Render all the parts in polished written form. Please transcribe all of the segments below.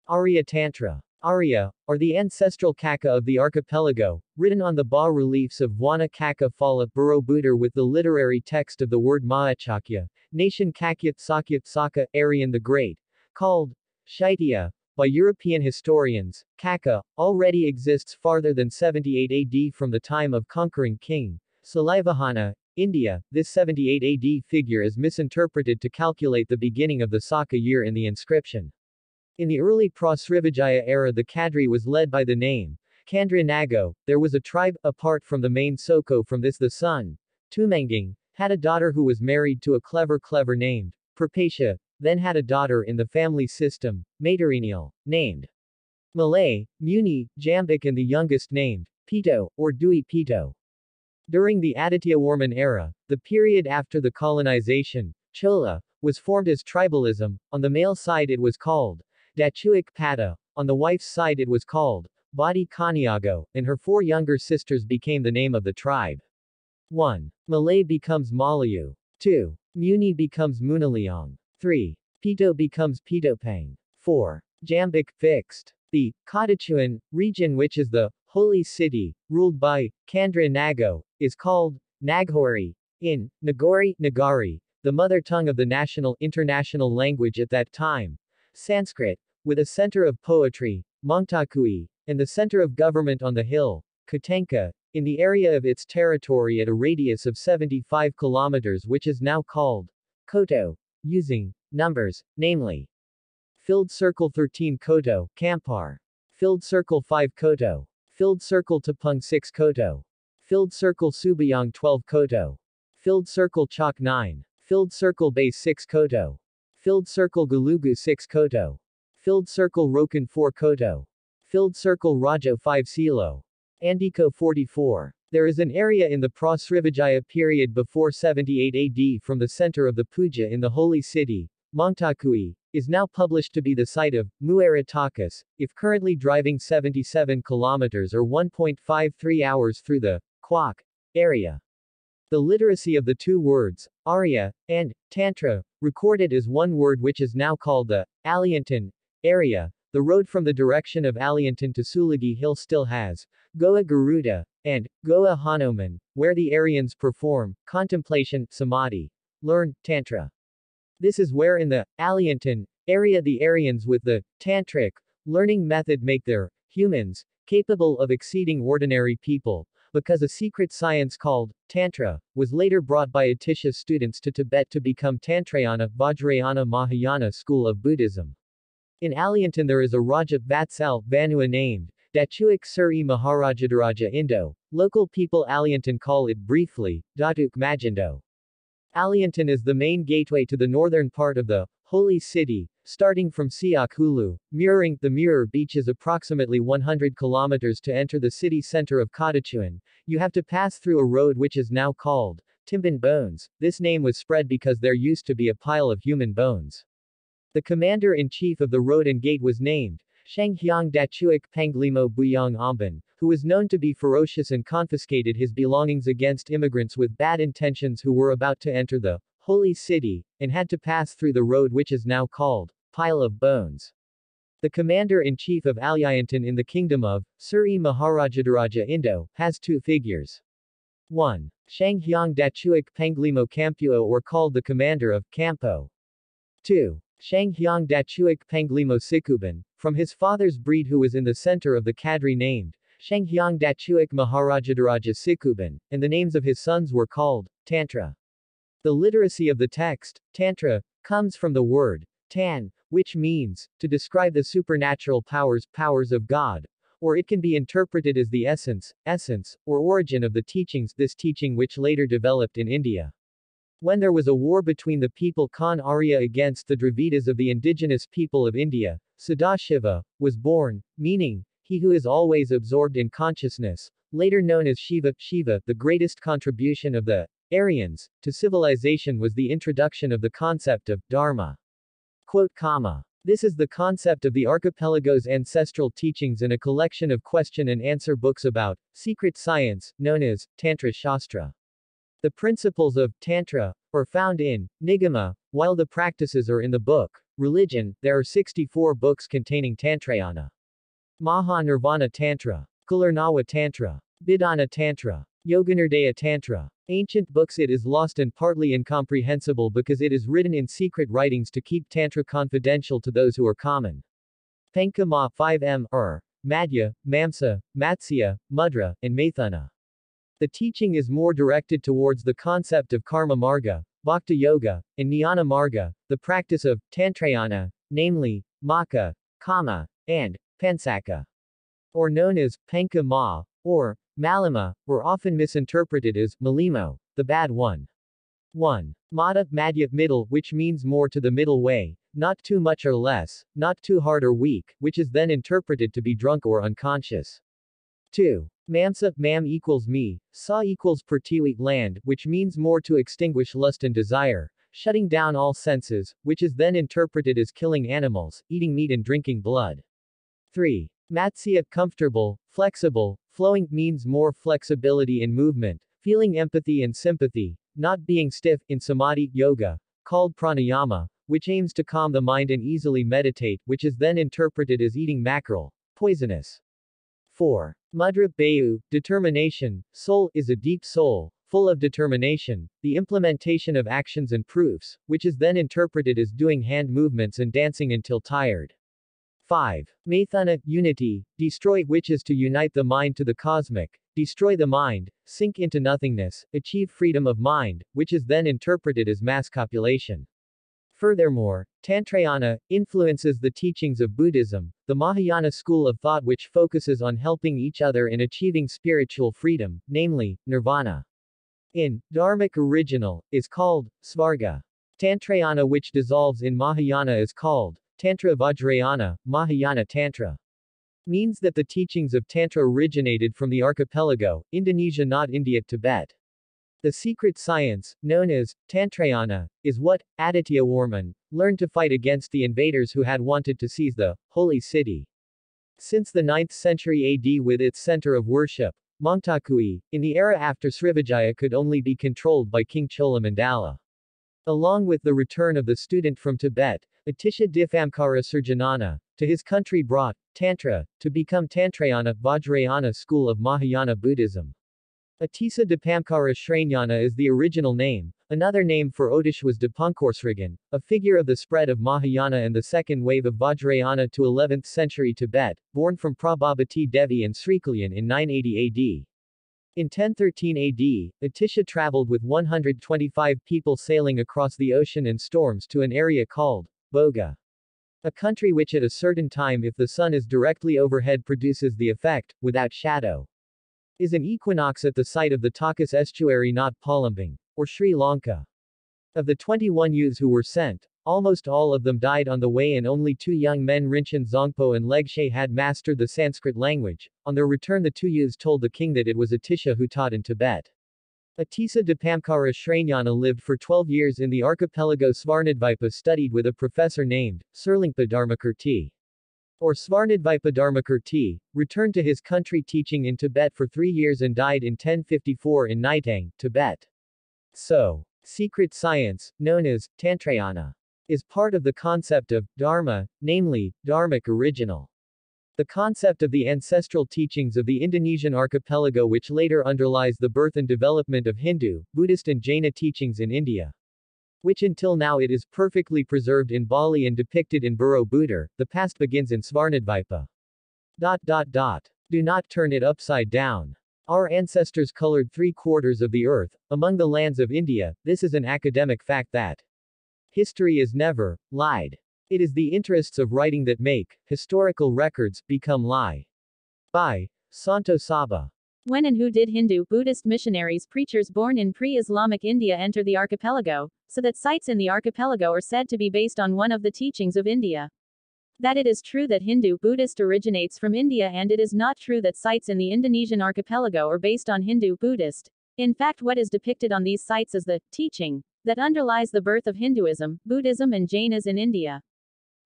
ARYA Tantra. ARYA, or the ancestral Kaka of the archipelago, written on the bas-reliefs of Wana Kaka Phala Borobudur with the literary text of the word Mahachakya, nation Kakyat Sakyat Saka, Aryan the Great, called Shaitya by European historians. Kaka already exists farther than 78 AD from the time of conquering King Salivahana, India. This 78 AD figure is misinterpreted to calculate the beginning of the Saka year in the inscription. In the early Prasrivijaya era, the Kadri was led by the name Kandria Nago. There was a tribe, apart from the main Soko. From this the son, Tumenging, had a daughter who was married to a clever named Perpatia, then had a daughter in the family system, matrilineal, named Malay, Muni, Jambik, and the youngest named Pito, or Dui Pito. During the Adityawarman era, the period after the colonization, Chola, was formed as tribalism. On the male side it was called Dachuik Pata, on the wife's side it was called Badi Kaniago, and her 4 younger sisters became the name of the tribe. 1. Malay becomes Malayu. 2. Muni becomes Munaliang. 3. Pito becomes Pitopang. 4. Jambik, fixed. The Kadachuan region, which is the holy city, ruled by Kandria Nago, is called Naghori. In Nagari, the mother tongue of the international language at that time, Sanskrit, with a center of poetry, Mongtakui, and the center of government on the hill, Katanka, in the area of its territory at a radius of 75 kilometers, which is now called Koto, using numbers, namely filled circle 13 Koto, Kampar, filled circle 5 Koto, filled circle Tapung 6 Koto, filled circle Subayang 12 Koto, filled circle Chok 9, filled circle Base 6 Koto, filled circle Galugu 6 Koto, filled circle Rokan 4 Koto, filled circle Rajo 5 Silo, Andiko 44. There is an area in the Prasrivijaya period before 78 AD from the center of the puja in the holy city, Mongtakui, is now published to be the site of Muaratakas, if currently driving 77 kilometers or 1.53 hours through the Kwak area. The literacy of the 2 words, Arya, and Tantra, recorded as one word, which is now called the Aliantan area. The road from the direction of Aliantan to Sulagi Hill still has Goa Garuda and Goa Hanuman, where the Aryans perform contemplation, samadhi, learn Tantra. This is where in the Aliantan area the Aryans with the Tantric learning method make their humans capable of exceeding ordinary people, because a secret science called Tantra was later brought by Atisha's students to Tibet to become Tantrayana Vajrayana Mahayana school of Buddhism. In Aliantan there is a Raja Vatsal Vanua named Dachuik Suri Maharajadaraja Indo. Local people Aliantan call it briefly Datuk Majindo. Aliantan is the main gateway to the northern part of the holy city, starting from Siak Hulu, mirroring the Mirror Beach is approximately 100 kilometers to enter the city center of Kadachuan. You have to pass through a road which is now called Timban Bones. This name was spread because there used to be a pile of human bones. The commander-in-chief of the road and gate was named Shanghyang Dachuik Panglimo Buyang Amban, who was known to be ferocious and confiscated his belongings against immigrants with bad intentions who were about to enter the holy city, and had to pass through the road which is now called Pile of Bones. The commander-in-chief of Aliantan in the kingdom of Suri Maharajadaraja Indo has 2 figures. 1. Shanghyang Dachuik Panglimo Kampuo, or called the commander of Campo. 2. Shanghyang Dachuik Panglimo Sikuban, from his father's breed, who was in the center of the Kadri named Shanghyang Dachuik Maharajadaraja Sikuban, and the names of his sons were called Tantra. The literacy of the text, Tantra, comes from the word Tan, which means to describe the supernatural powers of God, or it can be interpreted as the essence, or origin of the teachings, this teaching which later developed in India. When there was a war between the people Khan Arya against the Dravidas of the indigenous people of India, Sadashiva was born, meaning he who is always absorbed in consciousness, later known as Shiva. The greatest contribution of the Aryans to civilization was the introduction of the concept of Dharma. This is the concept of the archipelago's ancestral teachings and a collection of question and answer books about secret science, known as Tantra Shastra. The principles of Tantra are found in Nigama, while the practices are in the book Religion, there are 64 books containing Tantrayana. Maha Nirvana Tantra, Kalarnawa Tantra, Bidana Tantra, Yoganurdaya Tantra. Ancient books. It is lost and partly incomprehensible because it is written in secret writings to keep Tantra confidential to those who are common. Panka Ma 5M, Madhya, Mamsa, Matsya, Mudra, and Maithuna. The teaching is more directed towards the concept of Karma Marga, Bhakti Yoga, and Jnana Marga, the practice of Tantrayana, namely, Maka, Kama, and Pansaka, or known as Panka Ma, or Malima, were often misinterpreted as Malimo, the bad one. 1. Mata, Madhya, middle, which means more to the middle way, not too much or less, not too hard or weak, which is then interpreted to be drunk or unconscious. 2. Mamsa, mam equals me, sa equals pertiwi, land, which means more to extinguish lust and desire, shutting down all senses, which is then interpreted as killing animals, eating meat and drinking blood. 3. Matsya, comfortable, flexible, flowing, means more flexibility in movement, feeling empathy and sympathy, not being stiff, in samadhi, yoga, called pranayama, which aims to calm the mind and easily meditate, which is then interpreted as eating mackerel, poisonous. 4. Mudra, bayu, determination, soul, is a deep soul, full of determination, the implementation of actions and proofs, which is then interpreted as doing hand movements and dancing until tired. 5. Maithuna, unity, destroy, which is to unite the mind to the cosmic, destroy the mind, sink into nothingness, achieve freedom of mind, which is then interpreted as mass copulation. Furthermore, Tantrayana influences the teachings of Buddhism, the Mahayana school of thought, which focuses on helping each other in achieving spiritual freedom, namely, nirvana. In Dharmic original, is called Svarga. Tantrayana, which dissolves in Mahayana, is called Tantra Vajrayana, Mahayana Tantra. Means that the teachings of Tantra originated from the archipelago, Indonesia, not India, Tibet. The secret science, known as Tantrayana, is what Aditya Warman learned to fight against the invaders who had wanted to seize the holy city. Since the 9th century AD, with its center of worship, Mongtakui, in the era after Srivijaya, could only be controlled by King Cholamandala. Along with the return of the student from Tibet, Atisha Dipamkara Surjanana, to his country brought Tantra to become Tantrayana Vajrayana school of Mahayana Buddhism. Atisa Dipamkara Shranyana is the original name. Another name for Otish was Dipankorsrigan, a figure of the spread of Mahayana and the second wave of Vajrayana to 11th century Tibet, born from Prabhavati Devi and Srikalyan in 980 AD. In 1013 AD, Atisha traveled with 125 people sailing across the ocean and storms to an area called Boga. A country which at a certain time, if the sun is directly overhead, produces the effect, without shadow. Is an equinox at the site of the Takas estuary, not Palembang, or Sri Lanka. Of the 21 youths who were sent, almost all of them died on the way, and only 2 young men, Rinchen Zongpo and Legshe, had mastered the Sanskrit language. On their return, the 2 youths told the king that it was Atisha who taught in Tibet. Atisa Dipamkara Shranyana lived for 12 years in the archipelago Svarnadvipa, studied with a professor named Sirlingpa Dharmakirti. Or Svarnadvipa Dharmakirti, returned to his country teaching in Tibet for 3 years and died in 1054 in Naitang, Tibet. So, secret science, known as Tantrayana, is part of the concept of Dharma, namely, Dharmic original. The concept of the ancestral teachings of the Indonesian archipelago, which later underlies the birth and development of Hindu, Buddhist and Jaina teachings in India. Which until now it is perfectly preserved in Bali and depicted in Borobudur. The past begins in Svarnadvipa. Do not turn it upside down. Our ancestors colored 3/4 of the earth, among the lands of India. This is an academic fact that history is never lied. It is the interests of writing that make historical records become lie. By Santo Saba. When and who did Hindu, Buddhist missionaries, preachers born in pre-Islamic India enter the archipelago, so that sites in the archipelago are said to be based on one of the teachings of India? That it is true that Hindu, Buddhist originates from India, and it is not true that sites in the Indonesian archipelago are based on Hindu, Buddhist. In fact, what is depicted on these sites is the teaching that underlies the birth of Hinduism, Buddhism and Jainas in India.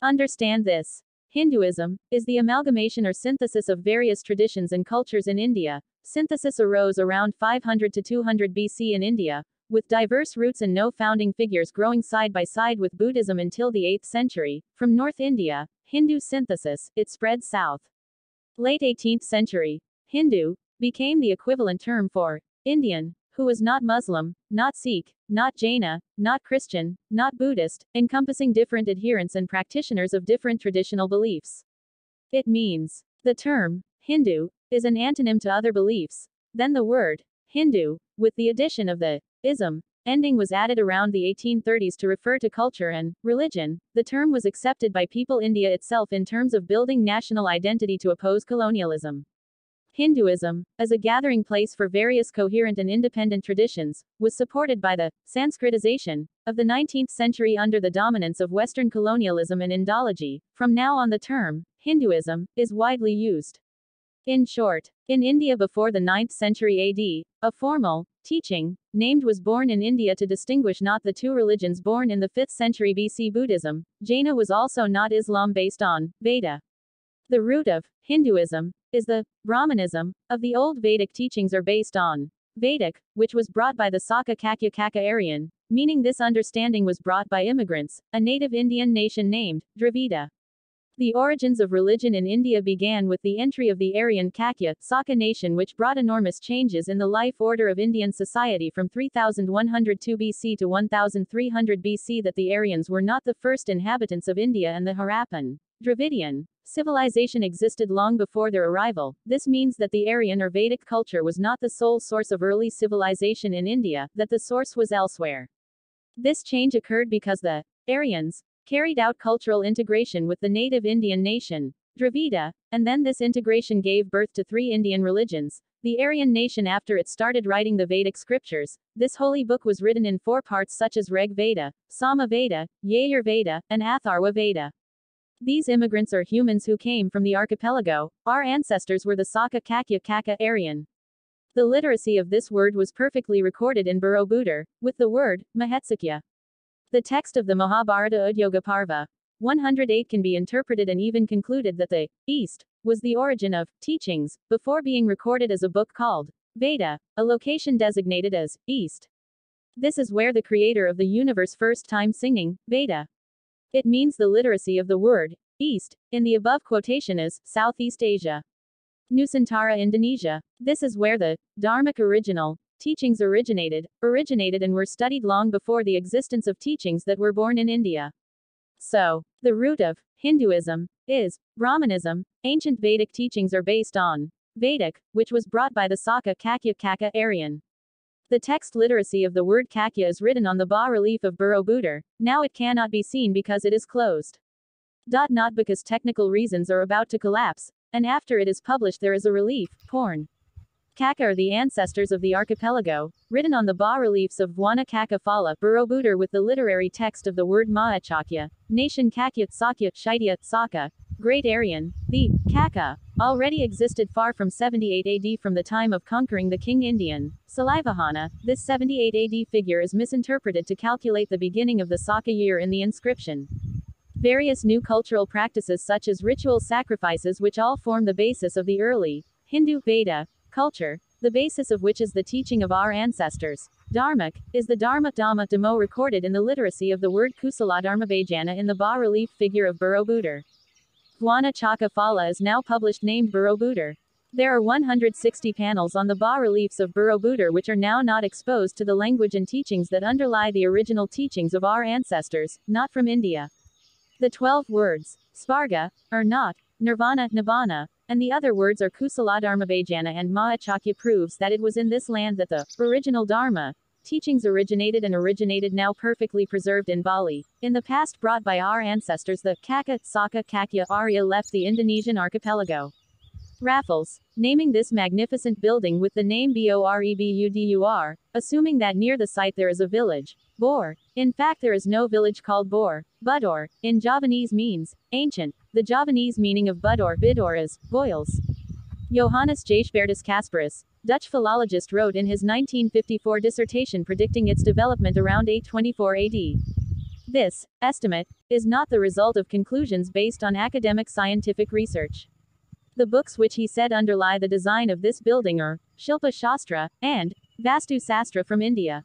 Understand this. Hinduism is the amalgamation or synthesis of various traditions and cultures in India. Synthesis arose around 500 to 200 BC in India, with diverse roots and no founding figures growing side by side with Buddhism until the 8th century. From North India, Hindu synthesis, it spread south. Late 18th century, Hindu became the equivalent term for Indian, who was not Muslim, not Sikh, not Jaina, not Christian, not Buddhist, encompassing different adherents and practitioners of different traditional beliefs. It means, the term Hindu is an antonym to other beliefs. Then the word Hindu, with the addition of the ism ending, was added around the 1830s to refer to culture and religion. The term was accepted by people India itself in terms of building national identity to oppose colonialism. Hinduism, as a gathering place for various coherent and independent traditions, was supported by the Sanskritization of the 19th century under the dominance of Western colonialism and Indology. From now on, the term Hinduism is widely used. In short, in India before the 9th century AD, a formal teaching named was born in India to distinguish not the two religions born in the 5th century BC. Buddhism, Jaina, was also not Islam based on Veda. The root of Hinduism is the Brahmanism of the old Vedic teachings are based on Vedic, which was brought by the Saka Kakya Aryan, meaning this understanding was brought by immigrants, a native Indian nation named Dravida. The origins of religion in India began with the entry of the Aryan Kakya Saka nation, which brought enormous changes in the life order of Indian society from 3102 BC to 1300 BC. That the Aryans were not the first inhabitants of India, and the Harappan Dravidian civilization existed long before their arrival. This means that the Aryan or Vedic culture was not the sole source of early civilization in India, that the source was elsewhere. This change occurred because the Aryans carried out cultural integration with the native Indian nation, Dravida, and then this integration gave birth to three Indian religions. The Aryan nation, after it started writing the Vedic scriptures, this holy book was written in four parts such as Rig Veda, Sama Veda, Yajur Veda, and Atharva Veda. These immigrants are humans who came from the archipelago. Our ancestors were the Saka Kakya Aryan. The literacy of this word was perfectly recorded in Borobudur, with the word Mahetsakya. The text of the Mahabharata Udyoga Parva 108 can be interpreted and even concluded that the East was the origin of teachings, before being recorded as a book called Veda, a location designated as East. This is where the creator of the universe first time singing Veda. It means the literacy of the word East in the above quotation is Southeast Asia. Nusantara, Indonesia. This is where the Dharmic original teachings originated and were studied long before the existence of teachings that were born in India. So, the root of Hinduism is Brahmanism. Ancient Vedic teachings are based on Vedic, which was brought by the Saka Kakya Aryan. The text literacy of the word Kakya is written on the bas-relief of Borobudur. Now it cannot be seen because it is closed. Not because technical reasons are about to collapse, and after it is published there is a relief, porn. Kaka are the ancestors of the archipelago, written on the bas-reliefs of Wana Kaka Phala, Borobudur, with the literary text of the word Mahachakya, nation Kakya Sakya Shaitya Saka, Great Aryan. The Kaka already existed far from 78 AD from the time of conquering the King Indian Salivahana. This 78 AD figure is misinterpreted to calculate the beginning of the Saka year in the inscription. Various new cultural practices such as ritual sacrifices, which all form the basis of the early Hindu Veda culture, the basis of which is the teaching of our ancestors. Dharmic is the Dharma Dhamma Dhammo recorded in the literacy of the word Kusala Dharmabhajana in the bas-relief figure of Borobudur. Wana Chaka Phala is now published named Borobudur. There are 160 panels on the bas-reliefs of Borobudur which are now not exposed to the language and teachings that underlie the original teachings of our ancestors, not from India. The 12 words, Svarga, are not, Nirvana, Nibbana, and the other words are Kusaladharmabhajana and Mahachakya, proves that it was in this land that the original Dharma teachings originated now perfectly preserved in Bali. In the past brought by our ancestors, the Kaka, Saka, Kakya, Arya left the Indonesian archipelago. Raffles, naming this magnificent building with the name Borebudur, assuming that near the site there is a village, Bor. In fact there is no village called Bor. Budor, in Javanese means ancient. The Javanese meaning of Bidor is boils. Johannes Jaesbertus Casparus, Dutch philologist, wrote in his 1954 dissertation predicting its development around 824 AD. This estimate is not the result of conclusions based on academic scientific research. The books which he said underlie the design of this building are Shilpa Shastra and Vastu Sastra from India.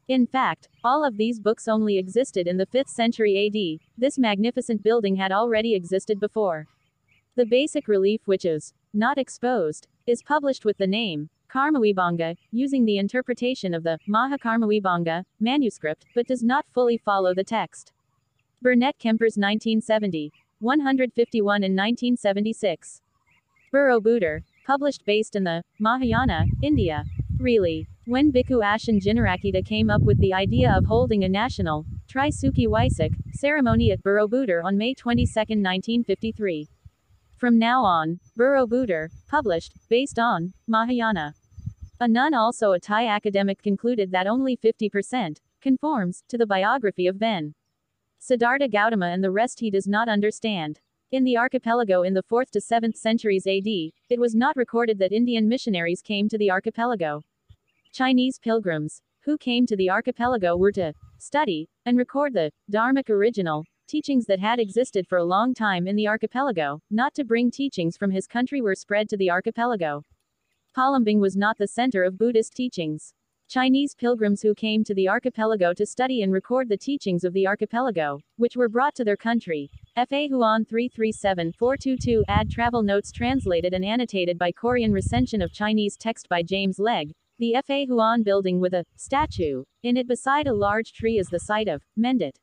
In fact, all of these books only existed in the 5th century AD. This magnificent building had already existed before. The basic relief, which is not exposed, is published with the name Karmawibanga, using the interpretation of the Mahakarmawibanga manuscript, but does not fully follow the text. Burnett Kemper's 1970. 151 in 1976. Borobudur, published based in the Mahayana, India. Really, when Bhikkhu Ashin Jinarakita came up with the idea of holding a national Tri-Suki Waisak ceremony at Borobudur on May 22, 1953. From now on, Borobudur, published, based on Mahayana. A nun, also a Thai academic, concluded that only 50% conforms to the biography of Ven. Siddhartha Gautama and the rest he does not understand. In the archipelago in the 4th to 7th centuries AD, it was not recorded that Indian missionaries came to the archipelago. Chinese pilgrims, who came to the archipelago, were to study and record the Dharmic original teachings that had existed for a long time in the archipelago, not to bring teachings from his country were spread to the archipelago. Palembang was not the center of Buddhist teachings. Chinese pilgrims who came to the archipelago to study and record the teachings of the archipelago, which were brought to their country. Fa Huan 337422 Add travel notes translated and annotated by Korean recension of Chinese text by James Legge. The Fa Huan building with a statue in it beside a large tree is the site of Mendit.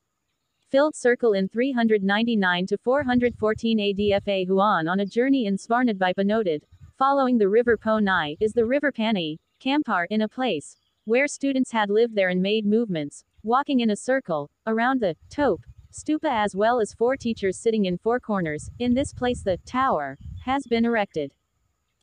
Filled circle in 399 to 414 AD. Fa Huan on a journey in Svarnadvipa noted. Following the river Po Nai is the river Panay, Kampar, in a place where students had lived there and made movements, walking in a circle, around the tope stupa, as well as 4 teachers sitting in 4 corners. In this place the tower has been erected.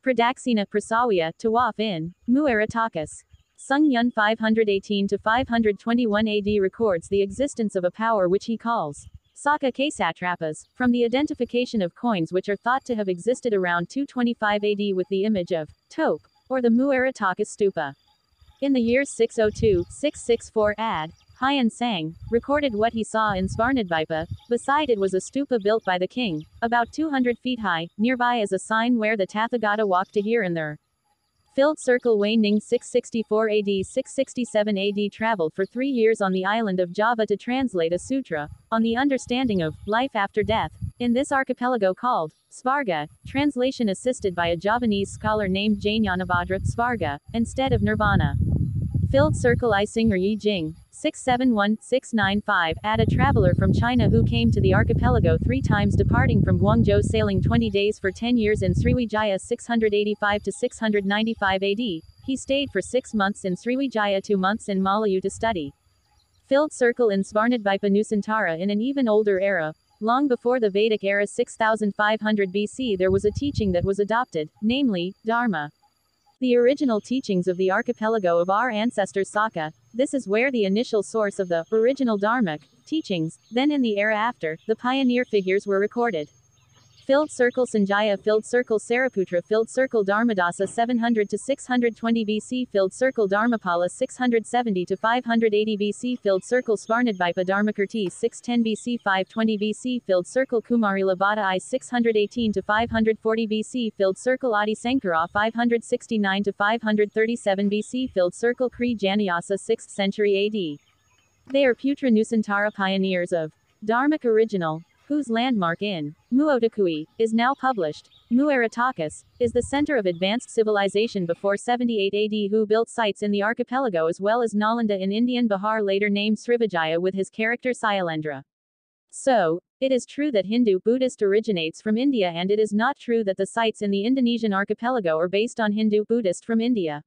Pradaksina Prasawiya Tawaf in Muaratakas. Sung Yun 518 to 521 AD records the existence of a power which he calls Saka Kasatrapas, from the identification of coins which are thought to have existed around 225 AD with the image of tope, or the Muaratakas stupa. In the years 602-664 AD, Hyan Sang recorded what he saw in Svarnadvipa. Beside it was a stupa built by the king, about 200 feet high, nearby as a sign where the Tathagata walked to here and there. Filled circle Wei Ning 664 AD 667 AD traveled for 3 years on the island of Java to translate a sutra on the understanding of life after death, in this archipelago called Svarga, translation assisted by a Javanese scholar named Jnanabhadra Svarga, instead of Nirvana. Filled circle I Singer Yi Jing 671-695 Add a traveler from China who came to the archipelago 3 times, departing from Guangzhou, sailing 20 days for 10 years in Sriwijaya 685 to 695 AD. He stayed for 6 months in Sriwijaya, 2 months in Malayu to study. Filled circle in Svarnadvipa Nusantara. In an even older era, long before the Vedic era 6500 BC, there was a teaching that was adopted, namely, Dharma. The original teachings of the archipelago of our ancestors Saka. This is where the initial source of the original Dharmic teachings, then in the era after, the pioneer figures were recorded. Filled circle Sanjaya, filled circle Sariputra, filled circle Dharmadasa 700 to 620 BC, filled circle Dharmapala 670 to 580 BC, filled circle Svarnadvipa Dharmakirti 610 BC 520 BC, filled circle Kumari Labada I 618 to 540 BC, filled circle Adi Sankara 569 to 537 BC, filled circle Kri Janayasa 6th century AD. They are Putra Nusantara pioneers of Dharmic original, whose landmark in Muotakui is now published. Muaratakas is the center of advanced civilization before 78 AD, who built sites in the archipelago as well as Nalanda in Indian Bihar, later named Srivijaya with his character Sailendra. So, it is true that Hindu Buddhist originates from India, and it is not true that the sites in the Indonesian archipelago are based on Hindu Buddhist from India.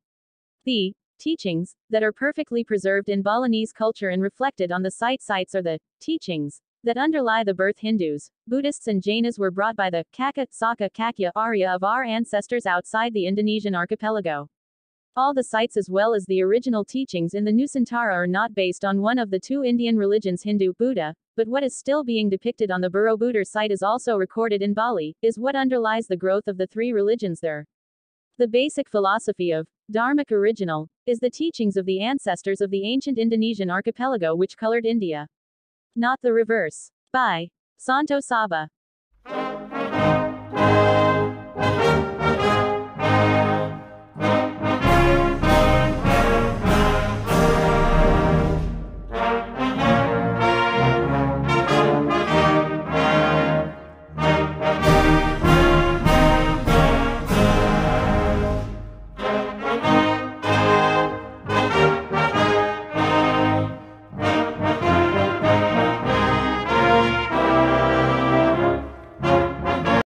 The teachings that are perfectly preserved in Balinese culture and reflected on the sites are the teachings that underlie the birth. Hindus, Buddhists and Jainas were brought by the Kaka, Saka, Kakya, Arya of our ancestors outside the Indonesian archipelago. All the sites as well as the original teachings in the Nusantara are not based on one of the 2 Indian religions, Hindu, Buddha, but what is still being depicted on the Borobudur site is also recorded in Bali, is what underlies the growth of the 3 religions there. The basic philosophy of Dharmic original is the teachings of the ancestors of the ancient Indonesian archipelago which colored India. Not the reverse. By Santo Saba.